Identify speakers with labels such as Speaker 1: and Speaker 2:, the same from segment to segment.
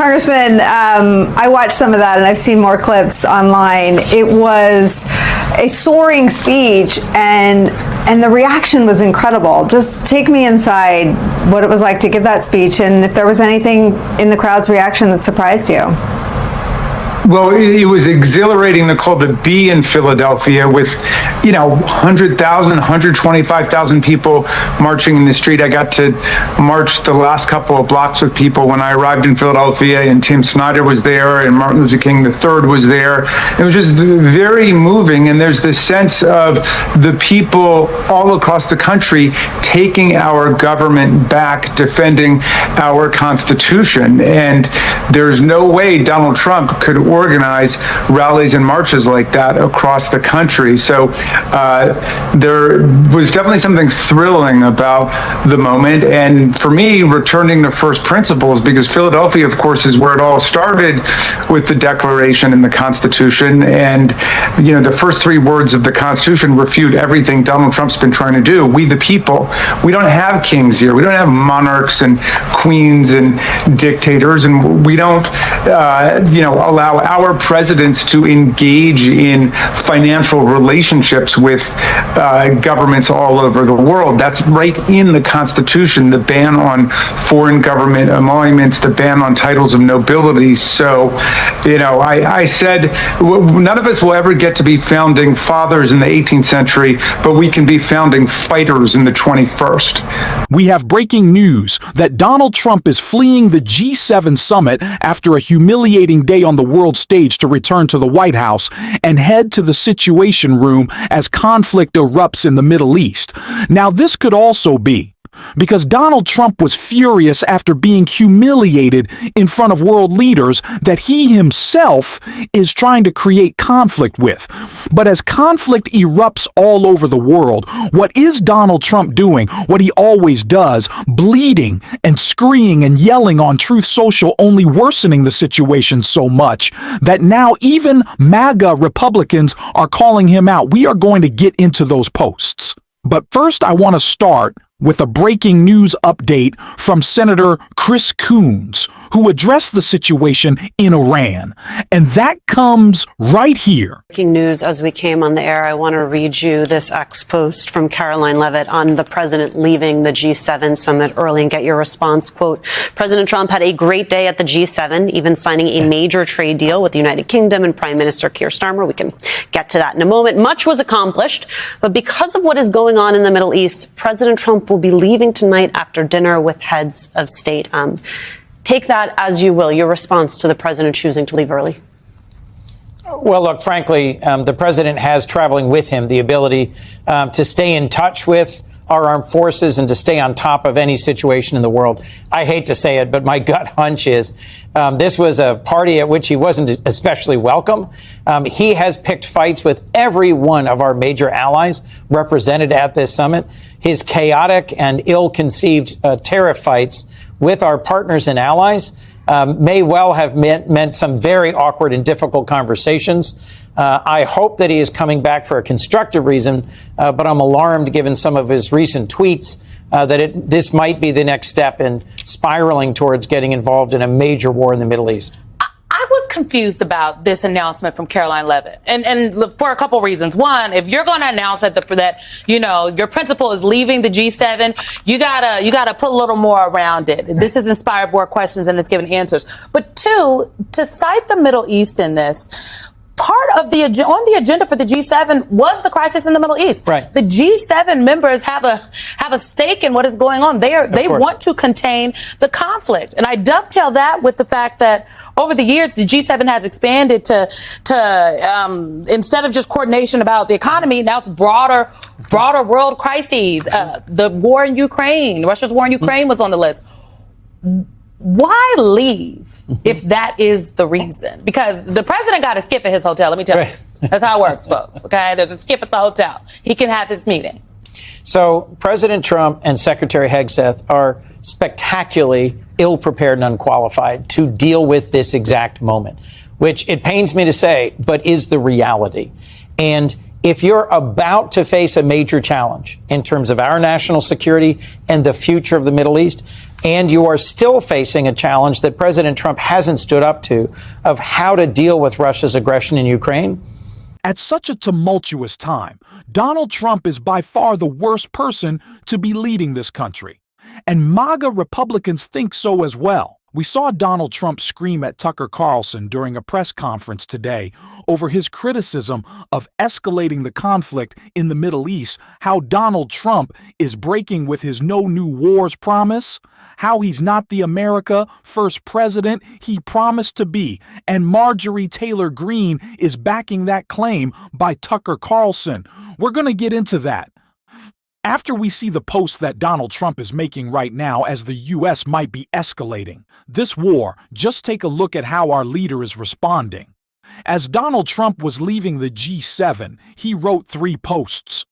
Speaker 1: Congressman, I watched some of that, and I've seen more clips online. It was a soaring speech, and the reaction was incredible. Just take me inside what it was like to give that speech, and if there was anything in the crowd's reaction that surprised you.
Speaker 2: Well, it was exhilarating, Nicole, to be in Philadelphia with, 100,000, 125,000 people marching in the street. I got to march the last couple of blocks with people when I arrived in Philadelphia, and Tim Snyder was there, and Martin Luther King III was there. It was just very moving, and there's this sense of the people all across the country taking our government back, defending our Constitution. And there's no way Donald Trump could organize rallies and marches like that across the country. So there was definitely something thrilling about the moment. And for me, returning to first principles, because Philadelphia, of course, is where it all started with the Declaration and the Constitution. And, the first three words of the Constitution refute everything Donald Trump's been trying to do. We the people. We don't have kings here. We don't have monarchs and queens and dictators. And we don't, allow our presidents to engage in financial relationships with governments all over the world. That's right in the Constitution, the ban on foreign government emoluments, the ban on titles of nobility. So, I said, none of us will ever get to be founding fathers in the 18th century, but we can be founding fighters in the 21st.
Speaker 3: We have breaking news that Donald Trump is fleeing the G7 summit after a humiliating day on the world stage to return to the White House and head to the Situation Room as conflict erupts in the Middle East. Now, this could also be because Donald Trump was furious after being humiliated in front of world leaders that he himself is trying to create conflict with. But as conflict erupts all over the world, what is Donald Trump doing? What he always does, bleeding and screaming and yelling on Truth Social, only worsening the situation so much that now even MAGA Republicans are calling him out. We are going to get into those posts. But first, I want to start with a breaking news update from Senator Chris Coons, who addressed the situation in Iran. And that comes right here.
Speaker 4: Breaking news as we came on the air. I want to read you this X post from Caroline Levitt on the president leaving the G7 summit early and get your response. Quote, President Trump had a great day at the G7, even signing a major trade deal with the United Kingdom and Prime Minister Keir Starmer. We can get to that in a moment. Much was accomplished, but because of what is going on in the Middle East, President Trump will be leaving tonight after dinner with heads of state. Take that as you will, your response to the president choosing to leave early.
Speaker 5: Well, look, frankly, the president has traveling with him the ability to stay in touch with our armed forces and to stay on top of any situation in the world. I hate to say it, but my gut hunch is this was a party at which he wasn't especially welcome. He has picked fights with every one of our major allies represented at this summit. His chaotic and ill-conceived tariff fights with our partners and allies may well have meant some very awkward and difficult conversations. I hope that he is coming back for a constructive reason, but I'm alarmed given some of his recent tweets that this might be the next step in spiraling towards getting involved in a major war in the Middle East.
Speaker 6: I was confused about this announcement from Caroline Levitt, and for a couple of reasons. One, if you're going to announce that your principal is leaving the G7, you gotta put a little more around it. This has inspired more questions and it's given answers. But two, to cite the Middle East in this. Part of on the agenda for the G7 was the crisis in the Middle East.
Speaker 5: Right.
Speaker 6: The G7 members have a stake in what is going on. They want to contain the conflict, and I dovetail that with the fact that over the years the G7 has expanded to instead of just coordination about the economy, now it's broader world crises. The war in Ukraine, Russia's war in Ukraine was on the list. Why leave if that is the reason? Because the president got a skip at his hotel. Let me tell you. That's how it works, folks. OK, there's a skip at the hotel. He can have his meeting.
Speaker 5: So President Trump and Secretary Hegseth are spectacularly ill-prepared and unqualified to deal with this exact moment, which it pains me to say, but is the reality. And if you're about to face a major challenge in terms of our national security and the future of the Middle East, and you are still facing a challenge that President Trump hasn't stood up to of how to deal with Russia's aggression in Ukraine.
Speaker 3: At such a tumultuous time, Donald Trump is by far the worst person to be leading this country. And MAGA Republicans think so as well. We saw Donald Trump scream at Tucker Carlson during a press conference today over his criticism of escalating the conflict in the Middle East, how Donald Trump is breaking with his no new wars promise, how he's not the America first president he promised to be, and Marjorie Taylor Greene is backing that claim by Tucker Carlson. We're going to get into that. After we see the posts that Donald Trump is making right now as the U.S. might be escalating this war, just take a look at how our leader is responding. As Donald Trump was leaving the G7, he wrote 3 posts.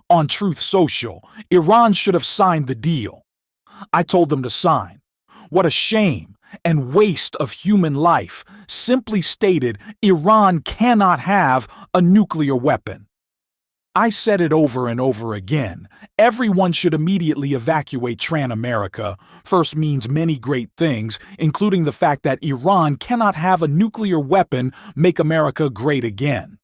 Speaker 3: On Truth Social, Iran should have signed the deal. I told them to sign. What a shame and waste of human life. Simply stated, Iran cannot have a nuclear weapon. I said it over and over again. Everyone should immediately evacuate America. First means many great things, including the fact that Iran cannot have a nuclear weapon, make America great again.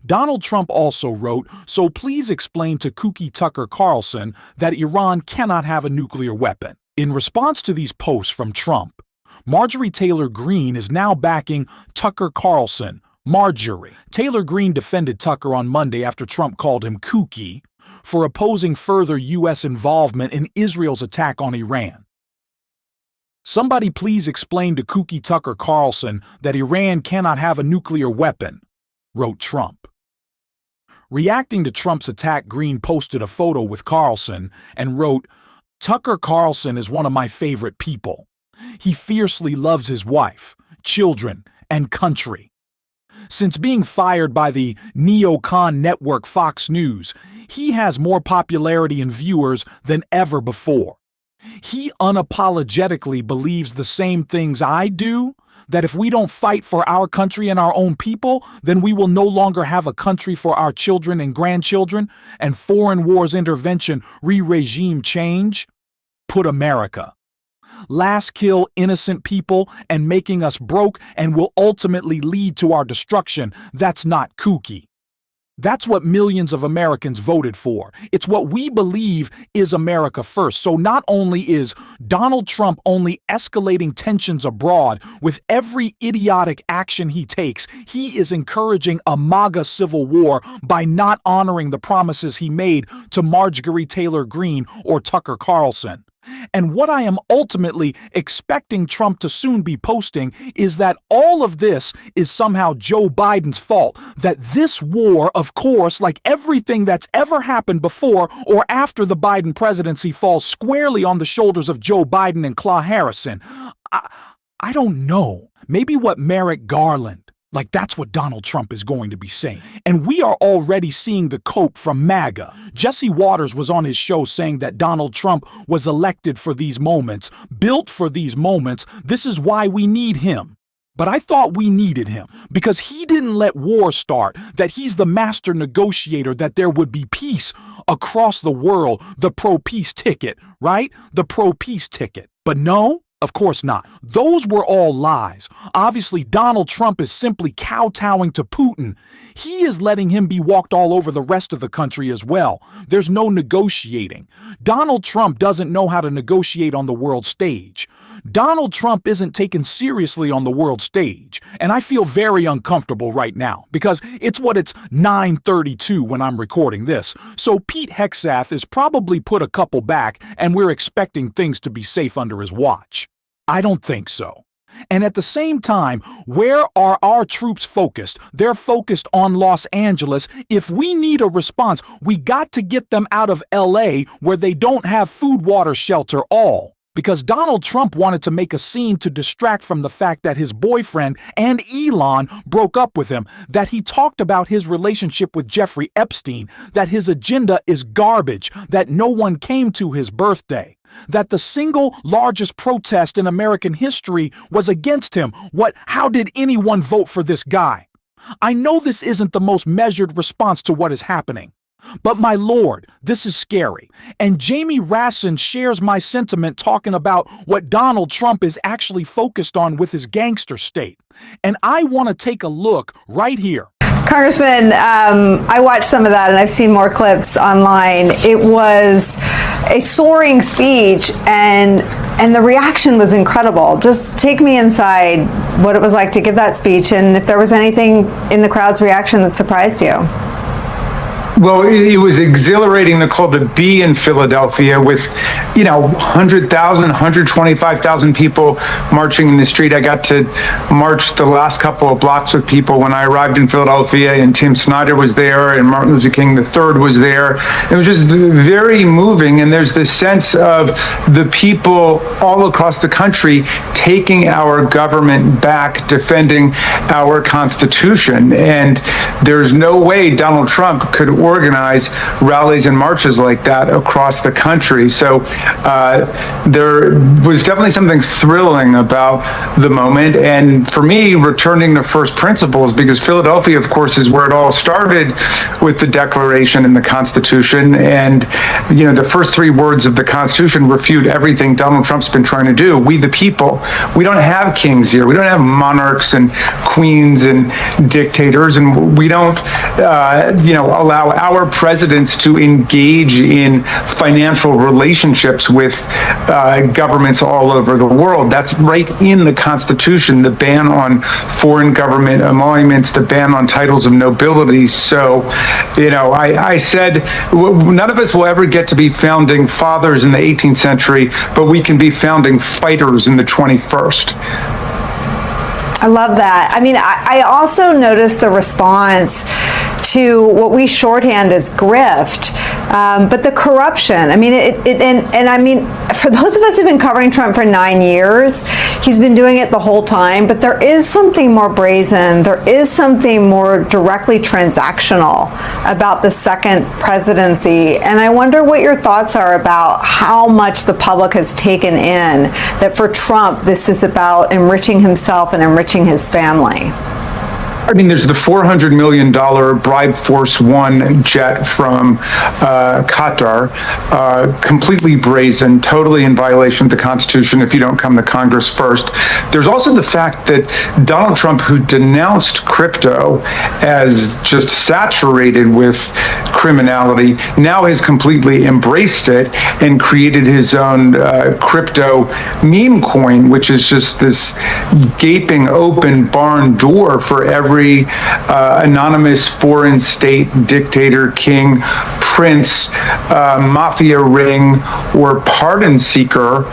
Speaker 3: Donald Trump also wrote, so please explain to kooky Tucker Carlson that Iran cannot have a nuclear weapon. In response to these posts from Trump, Marjorie Taylor Greene is now backing Tucker Carlson. Marjorie Taylor Greene defended Tucker on Monday after Trump called him kooky for opposing further U.S. involvement in Israel's attack on Iran. Somebody please explain to kooky Tucker Carlson that Iran cannot have a nuclear weapon, wrote Trump. Reacting to Trump's attack, Greene posted a photo with Carlson and wrote, Tucker Carlson is one of my favorite people. He fiercely loves his wife, children, and country. Since being fired by the neocon network Fox News, he has more popularity and viewers than ever before. He unapologetically believes the same things I do, that if we don't fight for our country and our own people, then we will no longer have a country for our children and grandchildren, and foreign wars intervention, regime change, put America. Last kill innocent people and making us broke and will ultimately lead to our destruction. That's not kooky. That's what millions of Americans voted for. It's what we believe is America first. So not only is Donald Trump only escalating tensions abroad with every idiotic action he takes, he is encouraging a MAGA civil war by not honoring the promises he made to Marjorie Taylor Greene or Tucker Carlson. And what I am ultimately expecting Trump to soon be posting is that all of this is somehow Joe Biden's fault. That this war, of course, like everything that's ever happened before or after the Biden presidency, falls squarely on the shoulders of Joe Biden and Kamala Harris. I don't know. Maybe what Merrick Garland. Like that's what Donald Trump is going to be saying. And we are already seeing the cope from MAGA. Jesse Waters was on his show saying that Donald Trump was elected for these moments, built for these moments. This is why we need him. But I thought we needed him because he didn't let war start, that he's the master negotiator, that there would be peace across the world, the pro-peace ticket, right? The pro-peace ticket. But no. Of course not. Those were all lies. Obviously, Donald Trump is simply kowtowing to Putin. He is letting him be walked all over the rest of the country as well. There's no negotiating. Donald Trump doesn't know how to negotiate on the world stage. Donald Trump isn't taken seriously on the world stage. And I feel very uncomfortable right now because it's 9:32 when I'm recording this. So Pete Hegseth is probably put a couple back and we're expecting things to be safe under his watch. I don't think so. And at the same time, where are our troops focused? They're focused on Los Angeles. If we need a response, we got to get them out of LA where they don't have food, water, shelter, all. Because Donald Trump wanted to make a scene to distract from the fact that his boyfriend and Elon broke up with him, that he talked about his relationship with Jeffrey Epstein, that his agenda is garbage, that no one came to his birthday, that the single largest protest in American history was against him. How did anyone vote for this guy? I know this isn't the most measured response to what is happening. But my lord, this is scary. And Jamie Rassin shares my sentiment talking about what Donald Trump is actually focused on with his gangster state. And I want to take a look right here.
Speaker 1: Congressman, I watched some of that and I've seen more clips online. It was a soaring speech and the reaction was incredible. Just take me inside what it was like to give that speech and if there was anything in the crowd's reaction that surprised you.
Speaker 2: Well, it was exhilarating, Nicole, to be in Philadelphia with, 100,000, 125,000 people marching in the street. I got to march the last couple of blocks with people when I arrived in Philadelphia, and Tim Snyder was there, and Martin Luther King III was there. It was just very moving, and there's this sense of the people all across the country taking our government back, defending our Constitution. And there's no way Donald Trump could organize rallies and marches like that across the country. So there was definitely something thrilling about the moment. And for me, returning to first principles, because Philadelphia, of course, is where it all started with the Declaration and the Constitution. And, the first three words of the Constitution refute everything Donald Trump's been trying to do. We the people. We don't have kings here. We don't have monarchs and queens and dictators. And we don't, allow our presidents to engage in financial relationships with governments all over the world. That's right in the Constitution, the ban on foreign government emoluments, the ban on titles of nobility. So, I said, none of us will ever get to be founding fathers in the 18th century, but we can be founding fighters in the 21st.
Speaker 1: I love that. I mean, I also noticed the response to what we shorthand as grift, but the corruption. I mean, for those of us who've been covering Trump for 9 years, he's been doing it the whole time, but there is something more brazen, there is something more directly transactional about the second presidency. And I wonder what your thoughts are about how much the public has taken in that for Trump, this is about enriching himself and enriching his family.
Speaker 2: I mean, there's the $400 million Bribe Force One jet from Qatar, completely brazen, totally in violation of the Constitution if you don't come to Congress first. There's also the fact that Donald Trump, who denounced crypto as just saturated with criminality, now has completely embraced it and created his own crypto meme coin, which is just this gaping open barn door for every anonymous foreign state dictator, king, prince, mafia ring, or pardon seeker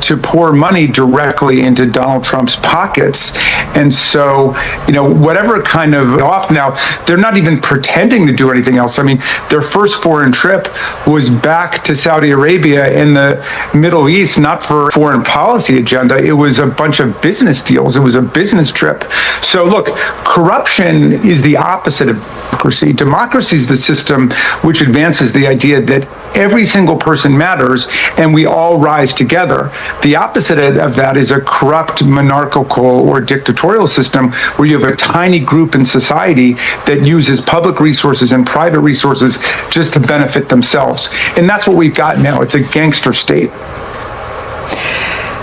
Speaker 2: to pour money directly into Donald Trump's pockets. And so, whatever kind of off now, they're not even pretending to do anything else. I mean, their first foreign trip was back to Saudi Arabia in the Middle East, not for foreign policy agenda. It was a bunch of business deals. It was a business trip. So look, corruption is the opposite of democracy. Democracy is the system which advances the idea that every single person matters and we all rise together. The opposite of that is a corrupt monarchical or dictatorial system where you have a tiny group in society that uses public resources and private resources just to benefit themselves. And that's what we've got now. It's a gangster state.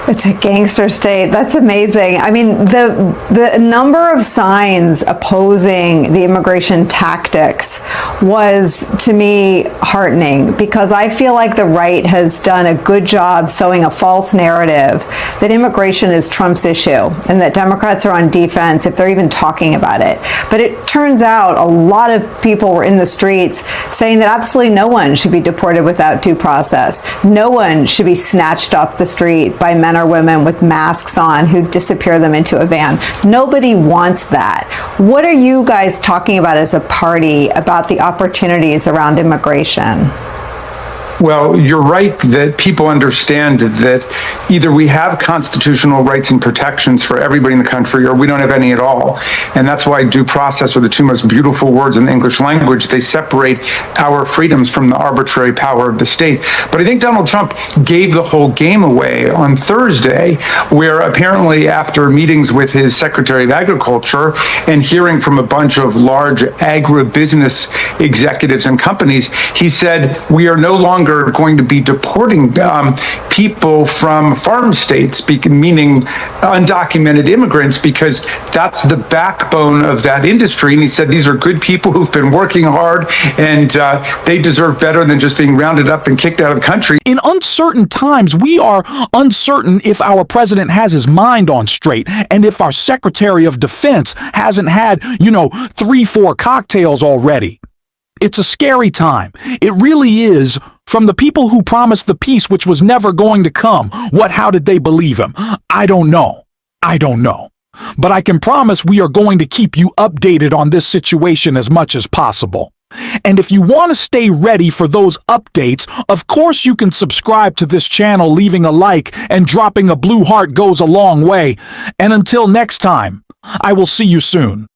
Speaker 1: It's a gangster state. That's amazing. I mean, the number of signs opposing the immigration tactics was, to me, heartening, because I feel like the right has done a good job sowing a false narrative that immigration is Trump's issue and that Democrats are on defense if they're even talking about it. But it turns out a lot of people were in the streets saying that absolutely no one should be deported without due process. No one should be snatched off the street by men or women with masks on who disappear them into a van. Nobody wants that. What are you guys talking about as a party about the opportunities around immigration?
Speaker 2: Well, you're right that people understand that either we have constitutional rights and protections for everybody in the country, or we don't have any at all. And that's why due process are the two most beautiful words in the English language. They separate our freedoms from the arbitrary power of the state. But I think Donald Trump gave the whole game away on Thursday, where apparently after meetings with his Secretary of Agriculture and hearing from a bunch of large agribusiness executives and companies, he said, we are no longer going to be deporting people from farm states, meaning undocumented immigrants, because that's the backbone of that industry. And he said, these are good people who've been working hard, and they deserve better than just being rounded up and kicked out of the country.
Speaker 3: In uncertain times, we are uncertain if our president has his mind on straight and if our Secretary of Defense hasn't had, 3-4 cocktails already. It's a scary time. It really is. From the people who promised the peace which was never going to come, how did they believe him? I don't know. But I can promise we are going to keep you updated on this situation as much as possible. And if you want to stay ready for those updates, of course you can subscribe to this channel. Leaving a like and dropping a blue heart goes a long way. And until next time, I will see you soon.